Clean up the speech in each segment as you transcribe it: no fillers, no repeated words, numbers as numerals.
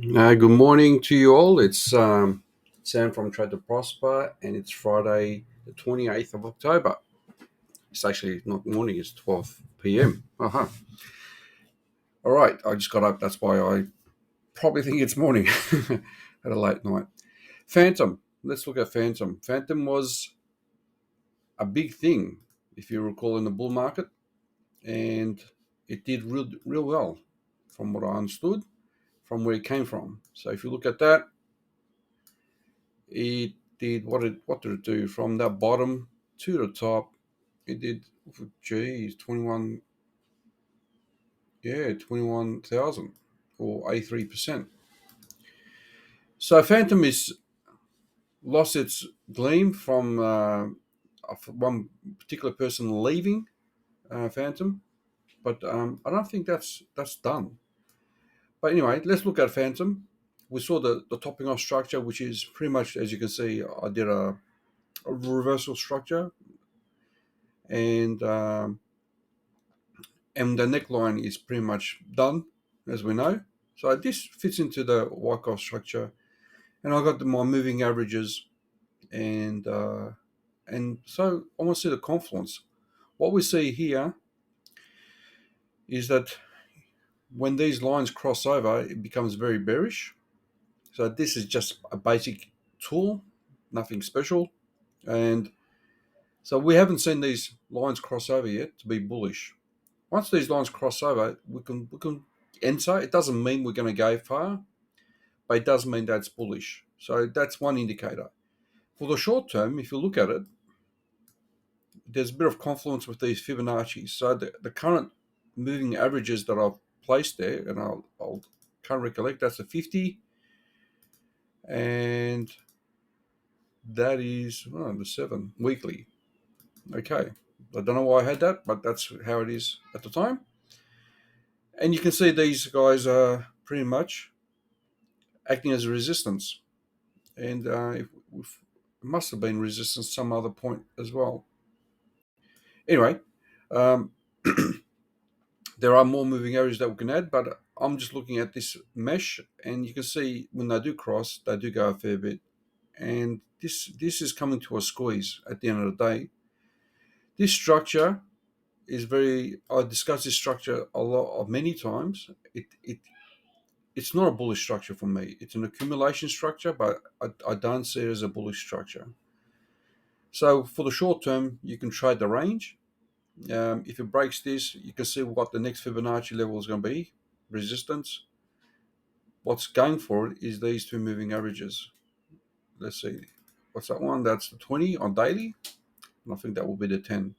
Good morning to you all. It's Sam from Trade to Prosper, and it's Friday, the 28th of October. It's actually not morning, it's 12 p.m. Uh-huh. All right, I just got up. That's why I probably think it's morning. Had a late night. Fantom. Let's look at Fantom. Fantom was a big thing, if you recall, in the bull market, and it did real well from what I understood, from where it came from. So if you look at that, it did what did it do from that bottom to the top? It did, geez, 21, yeah, 21,000 or 83%. So Phantom is lost its gleam from one particular person leaving Phantom, but I don't think that's done. But anyway, let's look at Phantom. We saw the topping off structure, which is pretty much, as you can see, I did a reversal structure, and and the neckline is pretty much done, as we know. So this fits into the Wyckoff structure, and I got my moving averages, and so I want to see the confluence. What we see here is that when these lines cross over, it becomes very bearish. So this is just a basic tool, nothing special, and so we haven't seen these lines cross over yet to be bullish. Once these lines cross over, we can enter. It doesn't mean we're going to go far, but it does mean that's bullish. So that's one indicator. For the short term, if you look at it, there's a bit of confluence with these Fibonacci. So the current moving averages that I've placed there, and I'll can't recollect, that's a 50, and that is the 7 weekly. Okay. I don't know why I had that, but that's how it is at the time. And you can see these guys are pretty much acting as a resistance. And it must have been resistance some other point as well. Anyway, um, there are more moving areas that we can add, but I'm just looking at this mesh, and you can see when they do cross, they do go a fair bit. And this is coming to a squeeze at the end of the day. This structure is very. I discussed this structure a lot, many times. It's not a bullish structure for me. It's an accumulation structure, but I don't see it as a bullish structure. So for the short term, you can trade the range. If it breaks this, you can see what the next Fibonacci level is going to be, resistance. What's going for it is these two moving averages. Let's see. What's that one? That's the 20 on daily. And I think that will be the 10.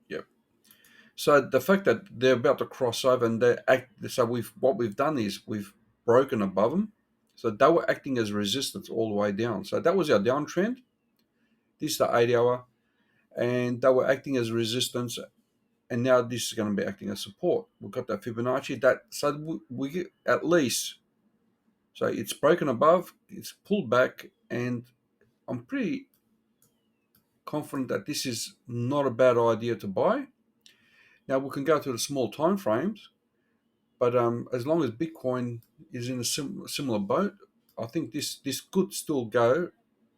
Yep. So the fact that they're about to cross over and they act, so what we've done is we've broken above them. So they were acting as resistance all the way down. So that was our downtrend. This is the 8 hour, and they were acting as resistance, and now this is going to be acting as support. We've got that Fibonacci. So we get at least, so it's broken above, it's pulled back, and I'm pretty confident that this is not a bad idea to buy. Now we can go to the small time frames, but as long as Bitcoin is in a similar boat, I think this could still go,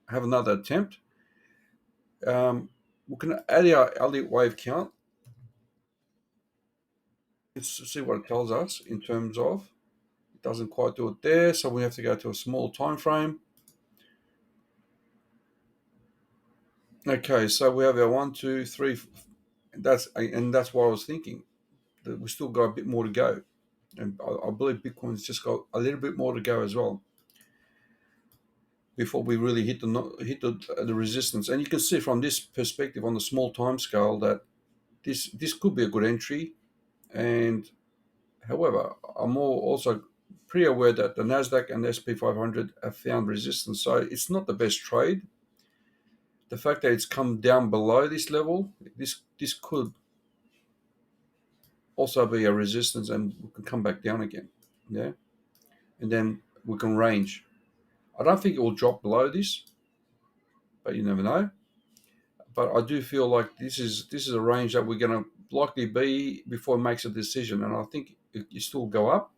have another attempt. We can add our Elliott wave count. Let's see what it tells us in terms of. It doesn't quite do it there, so we have to go to a small time frame. Okay, so we have our 1, 2, 3. That's why I was thinking that we still got a bit more to go, and I believe Bitcoin's just got a little bit more to go as well before we really hit the resistance. And you can see from this perspective on the small time scale that this could be a good entry. And however, I'm also pretty aware that the Nasdaq and the SP 500 have found resistance, so it's not the best trade. The fact that it's come down below this level, this could also be a resistance, and we can come back down again. Yeah, and then we can range. I don't think it will drop below this, but you never know. But I do feel like this is a range that we're going to likely be before it makes a decision, and I think you still go up.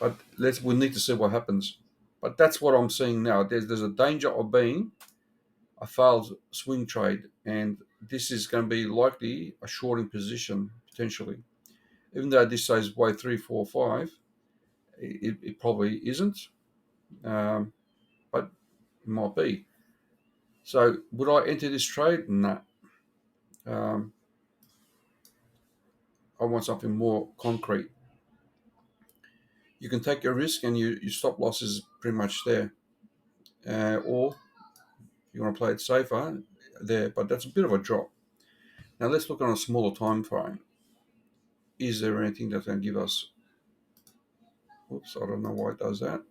But we need to see what happens. But that's what I'm seeing now. There's a danger of being a failed swing trade, and this is going to be likely a shorting position potentially. Even though this says way 3, 4, 5, it probably isn't, um, but it might be. So would I enter this trade? Nah. Um, I want something more concrete. You can take your risk, and your stop loss is pretty much there, or you want to play it safer there, but that's a bit of a drop. Now let's look on a smaller time frame. Is there anything that's going to give us? Oops, I don't know why it does that.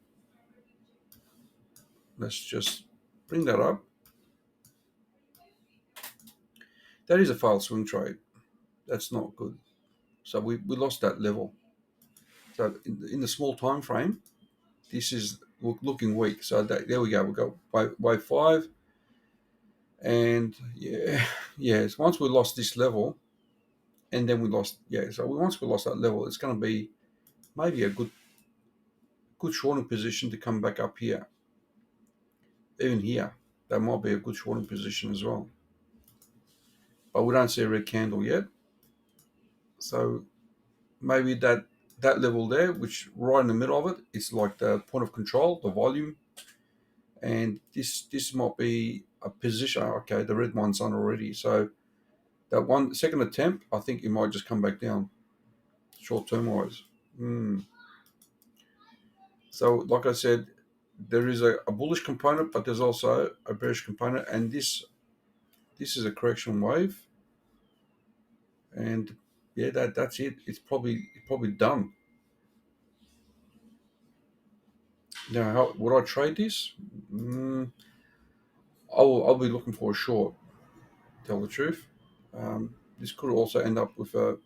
Let's just bring that up. That is a failed swing trade. That's not good. So we lost that level. So in the small time frame, this is looking weak. So there we go. We go wave 5, and yes. Once we lost this level, and then we lost So once we lost that level, it's going to be maybe a good shorting position to come back up here. Even here, that might be a good shorting position as well. But we don't see a red candle yet. So maybe that level there, which right in the middle of it, is like the point of control, the volume, and this might be a position. Okay, the red one's on already. So that one second attempt, I think it might just come back down, short term wise. So like I said, there is a bullish component, but there's also a bearish component, and this is a correction wave, and that's it. It's probably done. Now, how would I trade this? I'll be looking for a short. Tell the truth. This could also end up with a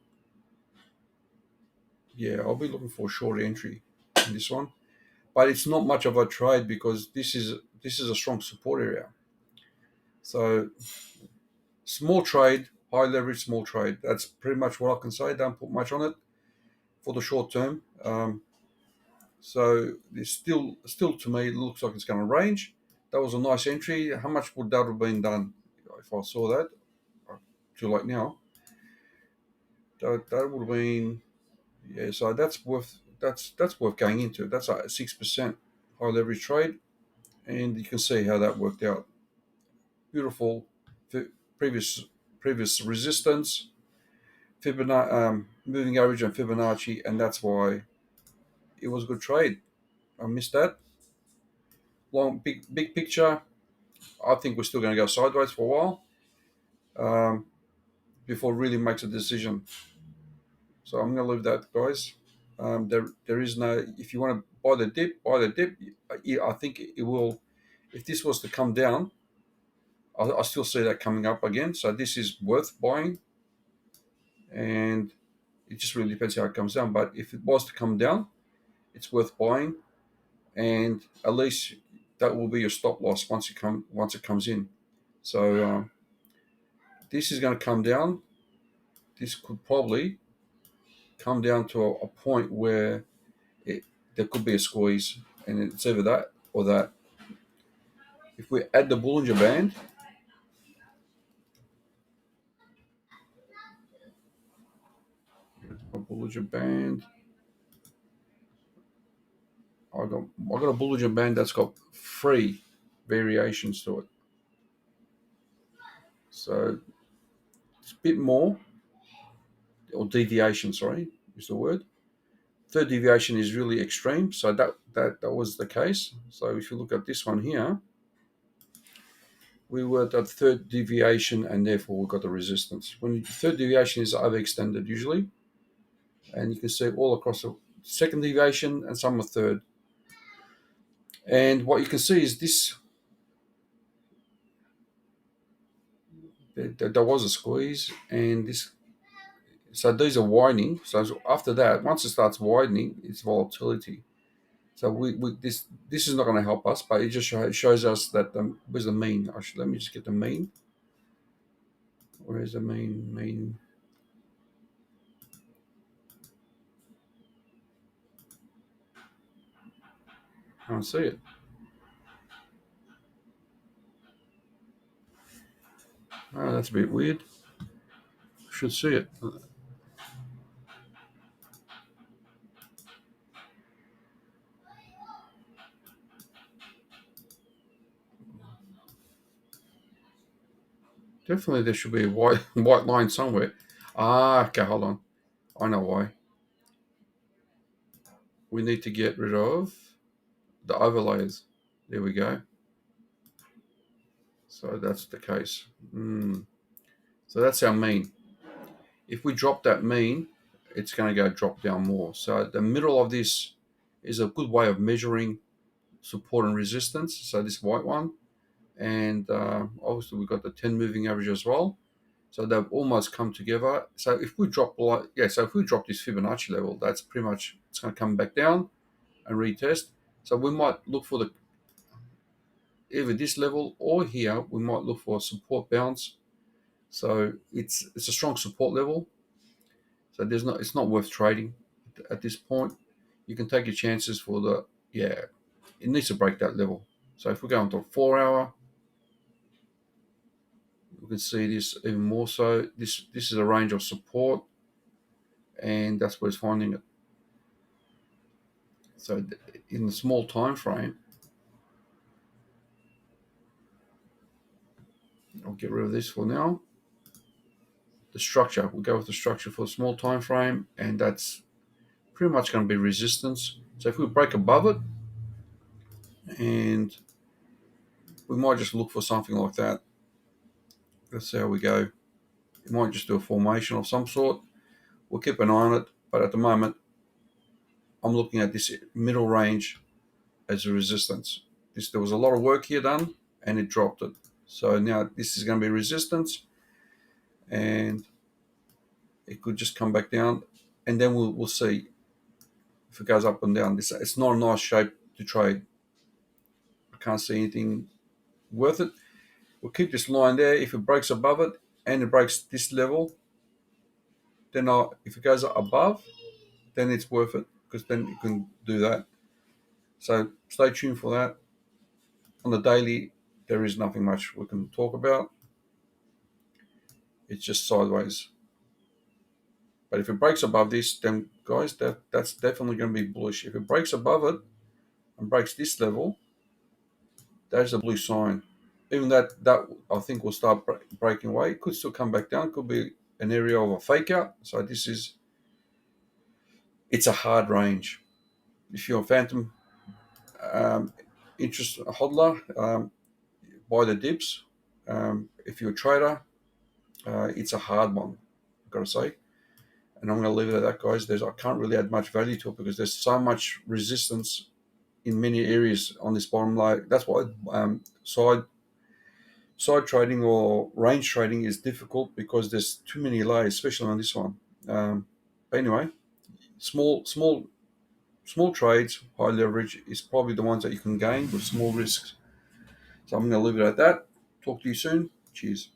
I'll be looking for a short entry in this one, but it's not much of a trade because this is a strong support area. So small trade, high leverage, small trade. That's pretty much what I can say. Don't put much on it for the short term. So it's still to me, it looks like it's going to range. That was a nice entry. How much would that have been done if I saw that? Too late now. That would have been So that's worth going into. That's a 6% high leverage trade, and you can see how that worked out. Beautiful previous previous resistance, Fibonacci, moving average and Fibonacci, and that's why it was a good trade. I missed that. Long big picture. I think we're still going to go sideways for a while before it really makes a decision. So I'm going to leave that, guys. There is no. If you want to buy the dip, buy the dip. I think it will. If this was to come down, I still see that coming up again. So this is worth buying, and it just really depends how it comes down. But if it was to come down, it's worth buying, and at least that will be your stop loss once it comes in. So this is going to come down. This could probably come down to a point where there could be a squeeze, and it's either that or that. If we add the Bollinger Band, a Bollinger Band, I got a Bollinger Band that's got 3 variations to it. So it's a bit more, or deviation, sorry, is the word. Third deviation is really extreme, so that was the case. So if you look at this one here, we were at that third deviation, and therefore we got the resistance. When the third deviation is overextended usually, and you can see all across the second deviation and some of third. And what you can see is this. There was a squeeze, and this. So these are widening. So after that, once it starts widening, it's volatility. So this is not going to help us, but it just shows us that where's the mean? Let me just get the mean. Where is the mean? Mean. I don't see it. Oh, that's a bit weird. Should see it. Definitely there should be a white white line somewhere. Ah, okay, hold on. I know why. We need to get rid of the overlays. There we go. So that's the case. So that's our mean. If we drop that mean, it's going to go drop down more. So the middle of this is a good way of measuring support and resistance. So this white one, and obviously we've got the 10 moving average as well. So they've almost come together. So if we drop so if we drop this Fibonacci level, that's pretty much, it's going to come back down and retest. So we might look for the either this level or here. We might look for a support bounce. So it's a strong support level. So it's not worth trading at this point. You can take your chances for it needs to break that level. So if we go into a 4 hour, we can see this even more so. This is a range of support, and that's where it's finding it. So in the small time frame, I'll get rid of this for now. The structure, we'll go with the structure for a small time frame, and that's pretty much going to be resistance. So if we break above it, and we might just look for something like that. Let's see how we go. We might just do a formation of some sort. We'll keep an eye on it, but at the moment, I'm looking at this middle range as a resistance. There was a lot of work here done, and it dropped it. So now this is going to be resistance, and it could just come back down, and then we'll see if it goes up and down. It's not a nice shape to trade. I can't see anything worth it. We'll keep this line there. If it breaks above it and it breaks this level, then if it goes above, then it's worth it, because then you can do that. So stay tuned for that. On the daily, there is nothing much we can talk about. It's just sideways. But if it breaks above this, then guys, that's definitely going to be bullish. If it breaks above it and breaks this level, there's a blue sign. Even that I think will start breaking away. It could still come back down. It could be an area of a fake out. So it's a hard range. If you're a Fantom interest hodler, buy the dips. If you're a trader, it's a hard one, I've got to say. And I'm going to leave it at that, guys. I can't really add much value to it because there's so much resistance in many areas on this bottom line. That's why side trading or range trading is difficult, because there's too many layers, especially on this one. But anyway, small trades, high leverage is probably the ones that you can gain with small risks. So I'm going to leave it at that. Talk to you soon. Cheers.